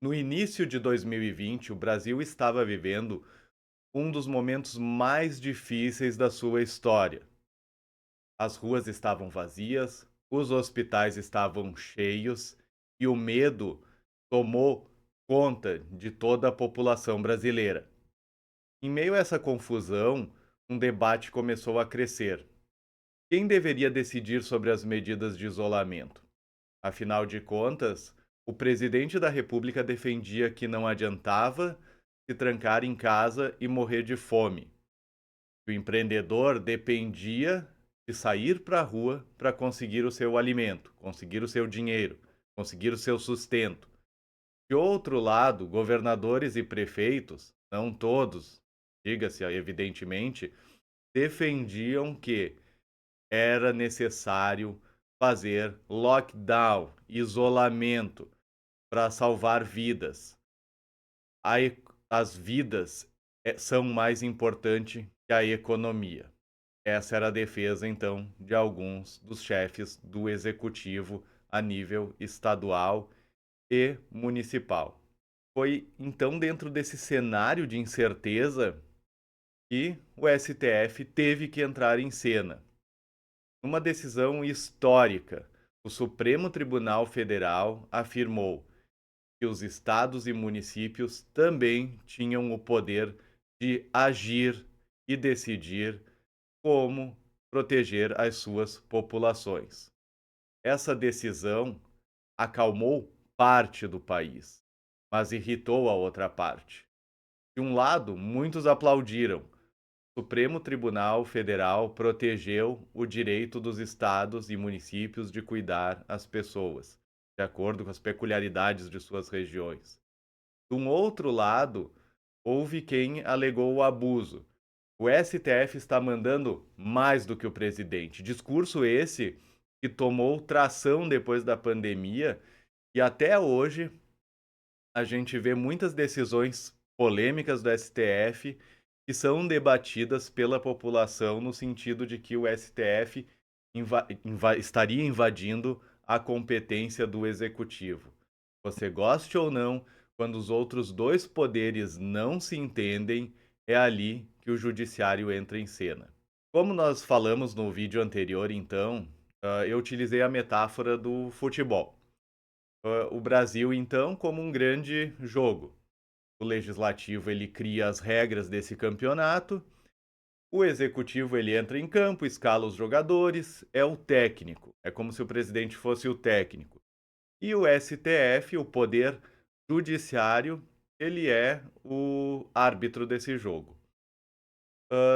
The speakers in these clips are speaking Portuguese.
No início de 2020, o Brasil estava vivendo um dos momentos mais difíceis da sua história. As ruas estavam vazias, os hospitais estavam cheios e o medo tomou conta de toda a população brasileira. Em meio a essa confusão, um debate começou a crescer. Quem deveria decidir sobre as medidas de isolamento? Afinal de contas, o presidente da República defendia que não adiantava se trancar em casa e morrer de fome. O empreendedor dependia de sair para a rua para conseguir o seu alimento, conseguir o seu dinheiro, conseguir o seu sustento. De outro lado, governadores e prefeitos, não todos, diga-se evidentemente, defendiam que era necessário fazer lockdown, isolamento, para salvar vidas. As vidas são mais importantes que a economia. Essa era a defesa, então, de alguns dos chefes do executivo a nível estadual e municipal. Foi, então, dentro desse cenário de incerteza que o STF teve que entrar em cena. Numa decisão histórica, o Supremo Tribunal Federal afirmou que os estados e municípios também tinham o poder de agir e decidir como proteger as suas populações. Essa decisão acalmou parte do país, mas irritou a outra parte. De um lado, muitos aplaudiram. O Supremo Tribunal Federal protegeu o direito dos estados e municípios de cuidar as pessoas, de acordo com as peculiaridades de suas regiões. De um outro lado, houve quem alegou o abuso. O STF está mandando mais do que o presidente. Discurso esse que tomou tração depois da pandemia e até hoje a gente vê muitas decisões polêmicas do STF que são debatidas pela população no sentido de que o STF estaria invadindo a competência do executivo. Você goste ou não, quando os outros dois poderes não se entendem, é ali que o judiciário entra em cena. Como nós falamos no vídeo anterior, então, eu utilizei a metáfora do futebol. O Brasil, então, como um grande jogo. O legislativo ele cria as regras desse campeonato, o executivo ele entra em campo, escala os jogadores, é o técnico. É como se o presidente fosse o técnico. E o STF, o poder judiciário, ele é o árbitro desse jogo.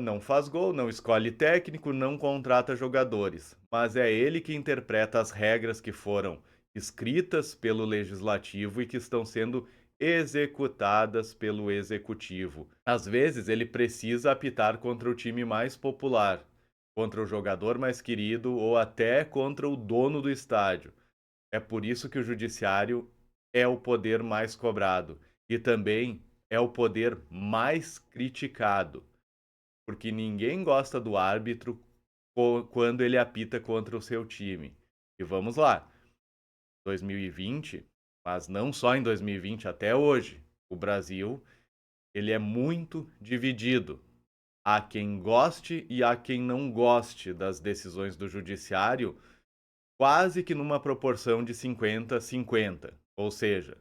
Não faz gol, não escolhe técnico, não contrata jogadores, mas é ele que interpreta as regras que foram escritas pelo legislativo e que estão sendo executadas pelo executivo. Às vezes ele precisa apitar contra o time mais popular, contra o jogador mais querido ou até contra o dono do estádio. É por isso que o judiciário é o poder mais cobrado e também é o poder mais criticado, porque ninguém gosta do árbitro quando ele apita contra o seu time. E vamos lá, 2020, mas não só em 2020, até hoje, o Brasil, ele é muito dividido. Há quem goste e há quem não goste das decisões do judiciário, quase que numa proporção de 50-50. Ou seja,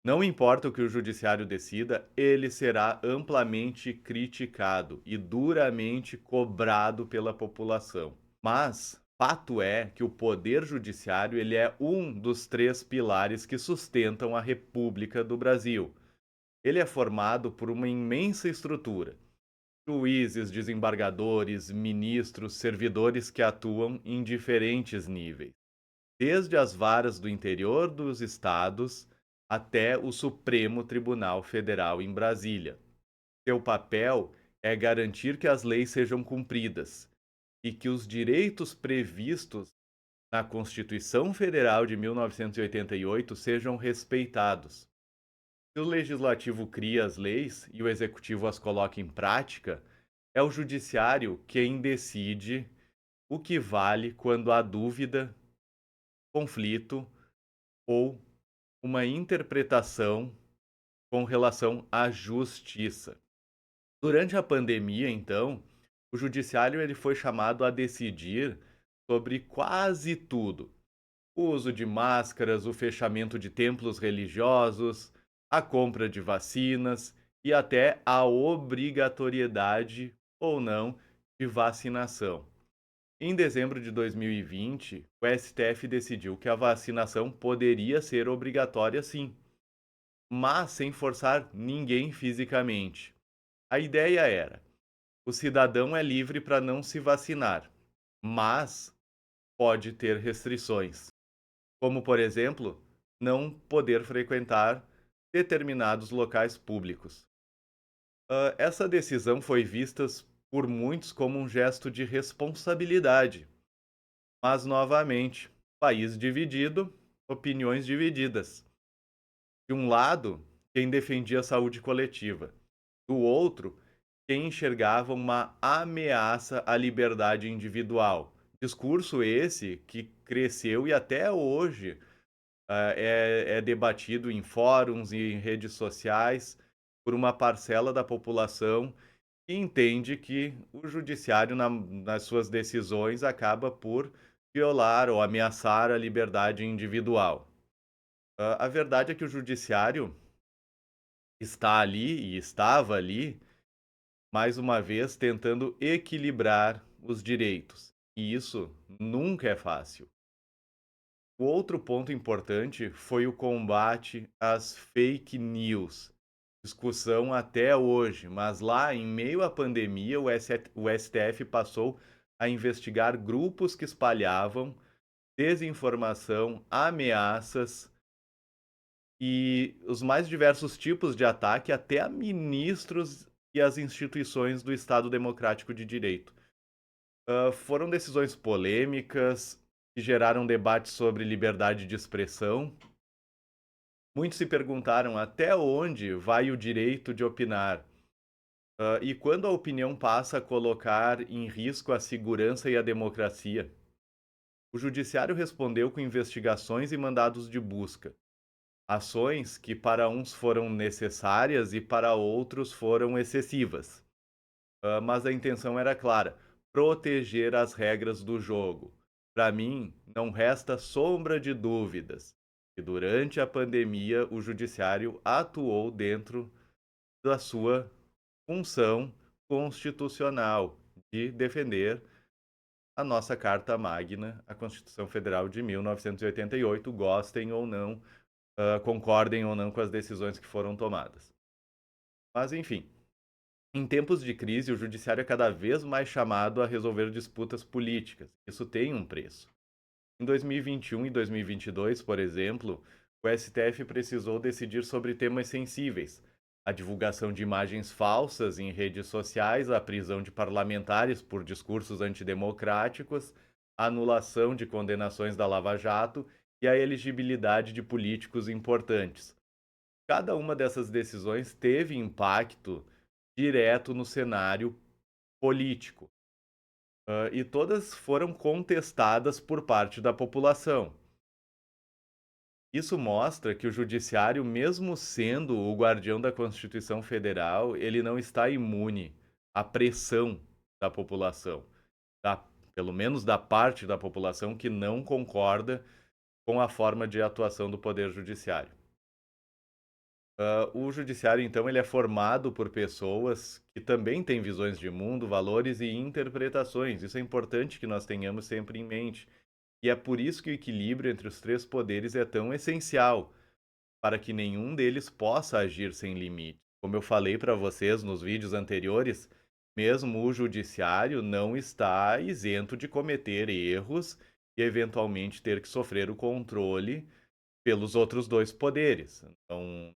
não importa o que o judiciário decida, ele será amplamente criticado e duramente cobrado pela população. Mas fato é que o poder judiciário ele é um dos três pilares que sustentam a República do Brasil. Ele é formado por uma imensa estrutura: juízes, desembargadores, ministros, servidores que atuam em diferentes níveis, desde as varas do interior dos estados até o Supremo Tribunal Federal em Brasília. Seu papel é garantir que as leis sejam cumpridas e que os direitos previstos na Constituição Federal de 1988 sejam respeitados. Se o legislativo cria as leis e o executivo as coloca em prática, é o judiciário quem decide o que vale quando há dúvida, conflito ou uma interpretação com relação à justiça. Durante a pandemia, então, o judiciário ele foi chamado a decidir sobre quase tudo: o uso de máscaras, o fechamento de templos religiosos, a compra de vacinas e até a obrigatoriedade ou não de vacinação. Em dezembro de 2020, o STF decidiu que a vacinação poderia ser obrigatória sim, mas sem forçar ninguém fisicamente. A ideia era: o cidadão é livre para não se vacinar, mas pode ter restrições, como, por exemplo, não poder frequentar determinados locais públicos. Essa decisão foi vista por muitos como um gesto de responsabilidade, mas, novamente, país dividido, opiniões divididas. De um lado, quem defendia a saúde coletiva, do outro, quem enxergava uma ameaça à liberdade individual. Discurso esse que cresceu e até hoje é debatido em fóruns e em redes sociais por uma parcela da população que entende que o judiciário, nas suas decisões, acaba por violar ou ameaçar a liberdade individual. A verdade é que o judiciário está ali e estava ali, mais uma vez, tentando equilibrar os direitos. E isso nunca é fácil. O outro ponto importante foi o combate às fake news. Discussão até hoje, mas lá, em meio à pandemia, o STF passou a investigar grupos que espalhavam desinformação, ameaças e os mais diversos tipos de ataque até a ministros e as instituições do Estado Democrático de Direito. Foram decisões polêmicas que geraram debates sobre liberdade de expressão. Muitos se perguntaram até onde vai o direito de opinar. E quando a opinião passa a colocar em risco a segurança e a democracia? O judiciário respondeu com investigações e mandados de busca. Ações que para uns foram necessárias e para outros foram excessivas. Mas a intenção era clara: proteger as regras do jogo. Para mim, não resta sombra de dúvidas que durante a pandemia o judiciário atuou dentro da sua função constitucional de defender a nossa Carta Magna, a Constituição Federal de 1988, gostem ou não, concordem ou não com as decisões que foram tomadas. Mas, enfim, em tempos de crise, o judiciário é cada vez mais chamado a resolver disputas políticas. Isso tem um preço. Em 2021 e 2022, por exemplo, o STF precisou decidir sobre temas sensíveis: a divulgação de imagens falsas em redes sociais, a prisão de parlamentares por discursos antidemocráticos, a anulação de condenações da Lava Jato e a elegibilidade de políticos importantes. Cada uma dessas decisões teve impacto direto no cenário político, e todas foram contestadas por parte da população. Isso mostra que o judiciário, mesmo sendo o guardião da Constituição Federal, ele não está imune à pressão da população, da, pelo menos da parte da população que não concorda com a forma de atuação do Poder Judiciário. O judiciário, então, ele é formado por pessoas que também têm visões de mundo, valores e interpretações. Isso é importante que nós tenhamos sempre em mente. E é por isso que o equilíbrio entre os três poderes é tão essencial, para que nenhum deles possa agir sem limite. Como eu falei para vocês nos vídeos anteriores, mesmo o judiciário não está isento de cometer erros e eventualmente ter que sofrer o controle pelos outros dois poderes.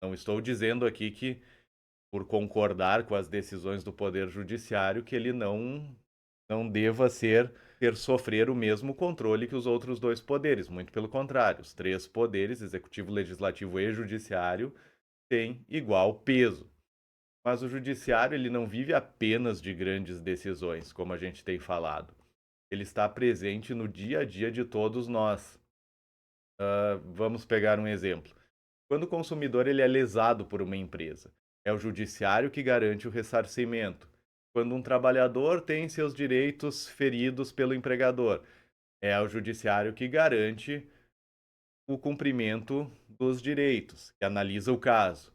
Não estou dizendo aqui que, por concordar com as decisões do Poder Judiciário, que ele não deva ter sofrer o mesmo controle que os outros dois poderes. Muito pelo contrário, os três poderes, executivo, legislativo e judiciário, têm igual peso. Mas o judiciário ele não vive apenas de grandes decisões, como a gente tem falado. Ele está presente no dia a dia de todos nós. Vamos pegar um exemplo. Quando o consumidor ele é lesado por uma empresa, é o judiciário que garante o ressarcimento. Quando um trabalhador tem seus direitos feridos pelo empregador, é o judiciário que garante o cumprimento dos direitos, que analisa o caso.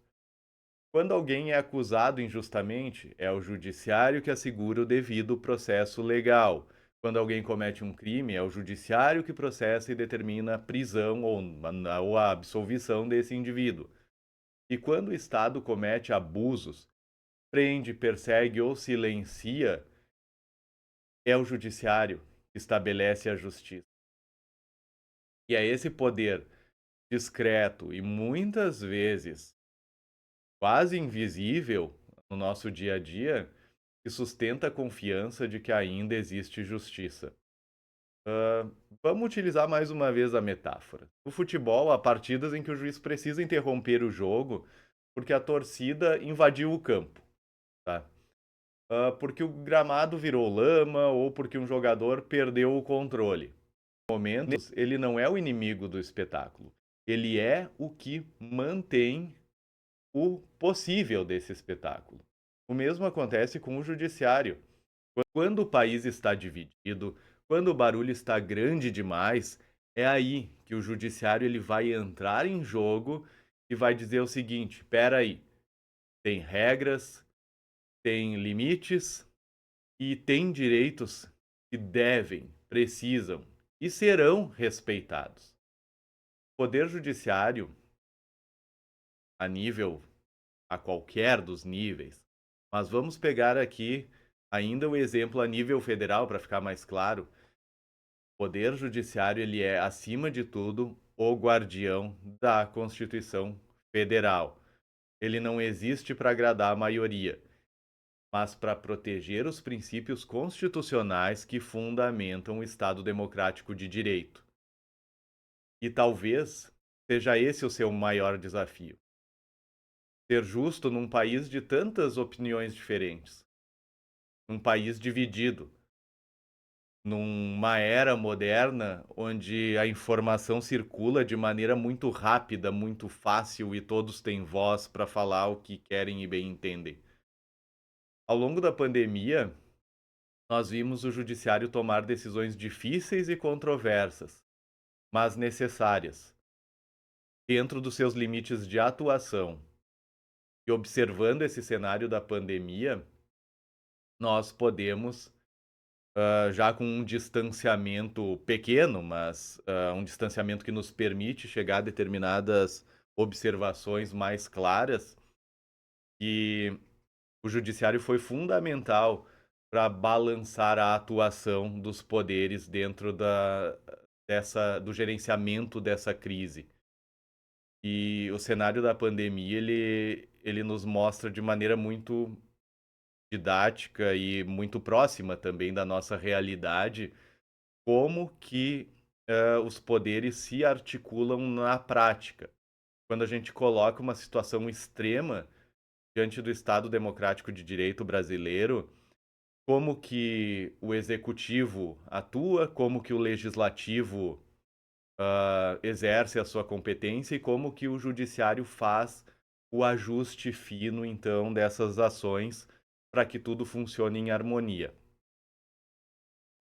Quando alguém é acusado injustamente, é o judiciário que assegura o devido processo legal. Quando alguém comete um crime, é o judiciário que processa e determina a prisão ou a absolvição desse indivíduo. E quando o Estado comete abusos, prende, persegue ou silencia, é o judiciário que estabelece a justiça. E é esse poder discreto e muitas vezes quase invisível no nosso dia a dia que sustenta a confiança de que ainda existe justiça. Ah, vamos utilizar mais uma vez a metáfora. No futebol, há partidas em que o juiz precisa interromper o jogo porque a torcida invadiu o campo, tá? Porque o gramado virou lama ou porque um jogador perdeu o controle. Momentos, ele não é o inimigo do espetáculo. Ele é o que mantém o possível desse espetáculo. O mesmo acontece com o judiciário. Quando o país está dividido, quando o barulho está grande demais, é aí que o judiciário ele vai entrar em jogo e vai dizer o seguinte: espera aí, tem regras, tem limites e tem direitos que devem, precisam e serão respeitados. O poder judiciário, a qualquer dos níveis, mas vamos pegar aqui ainda o exemplo a nível federal para ficar mais claro. O poder judiciário ele é, acima de tudo, o guardião da Constituição Federal. Ele não existe para agradar a maioria, mas para proteger os princípios constitucionais que fundamentam o Estado democrático de direito. E talvez seja esse o seu maior desafio. Ser justo num país de tantas opiniões diferentes, num país dividido, numa era moderna onde a informação circula de maneira muito rápida, muito fácil e todos têm voz para falar o que querem e bem entendem. Ao longo da pandemia, nós vimos o judiciário tomar decisões difíceis e controversas, mas necessárias, dentro dos seus limites de atuação. E observando esse cenário da pandemia, nós podemos, já com um distanciamento pequeno, mas um distanciamento que nos permite chegar a determinadas observações mais claras, e o judiciário foi fundamental para balançar a atuação dos poderes dentro do gerenciamento dessa crise. E o cenário da pandemia, ele nos mostra de maneira muito didática e muito próxima também da nossa realidade, como que os poderes se articulam na prática. Quando a gente coloca uma situação extrema diante do Estado Democrático de Direito brasileiro, como que o executivo atua, como que o legislativo exerce a sua competência e como que o judiciário faz o ajuste fino, então, dessas ações para que tudo funcione em harmonia.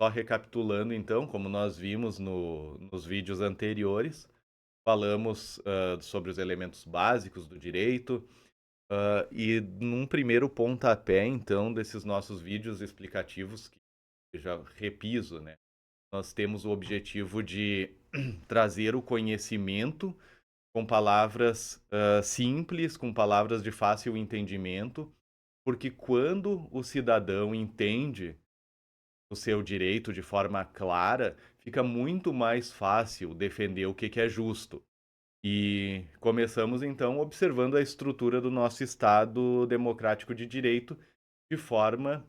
Só recapitulando, então, como nós vimos nos vídeos anteriores, falamos sobre os elementos básicos do direito, e num primeiro pontapé, então, desses nossos vídeos explicativos, que eu já repiso, né? Nós temos o objetivo de trazer o conhecimento com palavras simples, com palavras de fácil entendimento, porque quando o cidadão entende o seu direito de forma clara, fica muito mais fácil defender o que é justo. E começamos então observando a estrutura do nosso Estado democrático de direito de forma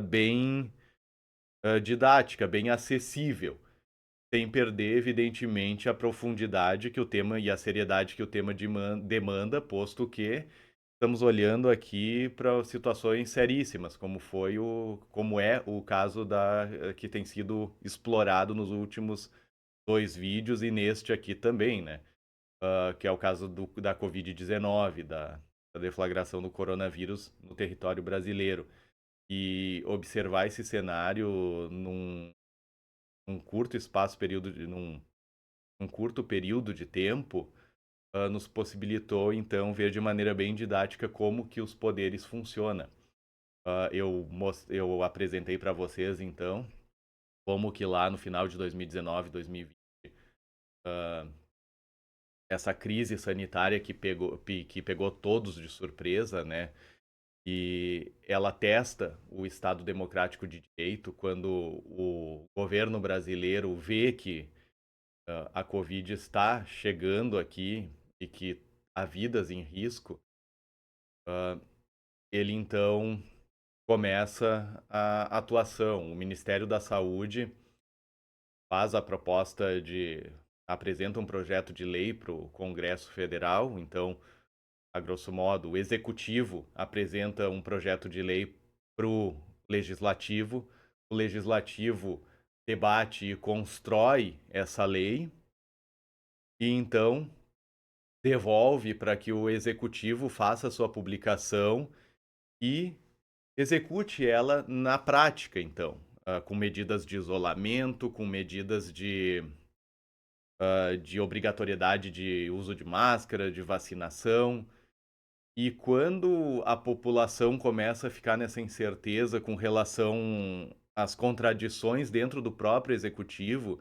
bem didática, bem acessível, sem perder, evidentemente, a profundidade que o tema e a seriedade que o tema demanda, posto que estamos olhando aqui para situações seríssimas, como é o caso que tem sido explorado nos últimos 2 vídeos e neste aqui também, né? que é o caso da Covid-19, da deflagração do coronavírus no território brasileiro. E observar esse cenário num curto espaço, num curto período de tempo, nos possibilitou, então, ver de maneira bem didática como que os poderes funcionam. Eu apresentei para vocês, então, como que lá no final de 2019, 2020, essa crise sanitária que pegou todos de surpresa, né? E ela testa o Estado Democrático de Direito quando o governo brasileiro vê que a Covid está chegando aqui e que há vidas em risco. Ele então começa a atuação. O Ministério da Saúde faz a proposta apresenta um projeto de lei para o Congresso Federal. Então, a grosso modo, o Executivo apresenta um projeto de lei para o Legislativo debate e constrói essa lei, e então devolve para que o Executivo faça a sua publicação e execute ela na prática, então, com medidas de isolamento, com medidas de obrigatoriedade de uso de máscara, de vacinação. E quando a população começa a ficar nessa incerteza com relação às contradições dentro do próprio executivo,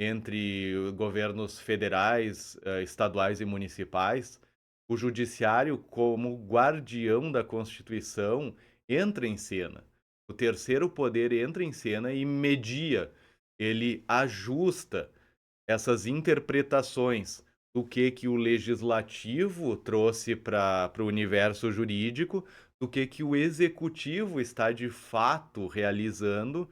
entre governos federais, estaduais e municipais, o judiciário, como guardião da Constituição, entra em cena. O terceiro poder entra em cena e media, ele ajusta essas interpretações do que o legislativo trouxe para o universo jurídico, do que o executivo está de fato realizando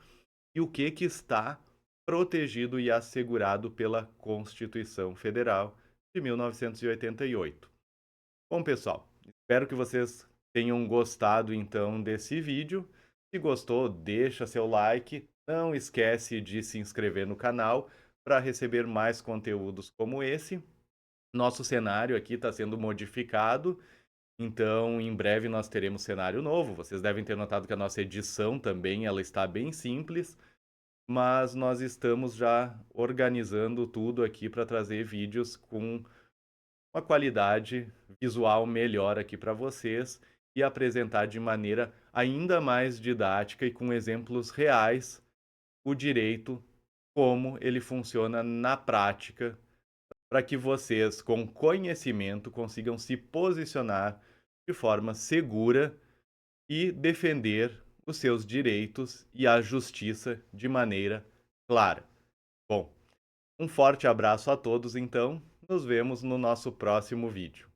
e o que está protegido e assegurado pela Constituição Federal de 1988. Bom, pessoal, espero que vocês tenham gostado então desse vídeo. Se gostou, deixa seu like. Não esquece de se inscrever no canal para receber mais conteúdos como esse. Nosso cenário aqui está sendo modificado, então em breve nós teremos cenário novo. Vocês devem ter notado que a nossa edição também ela está bem simples, mas nós estamos já organizando tudo aqui para trazer vídeos com uma qualidade visual melhor aqui para vocês e apresentar de maneira ainda mais didática e com exemplos reais o direito, como ele funciona na prática, para que vocês, com conhecimento, consigam se posicionar de forma segura e defender os seus direitos e a justiça de maneira clara. Bom, um forte abraço a todos, então. Nos vemos no nosso próximo vídeo.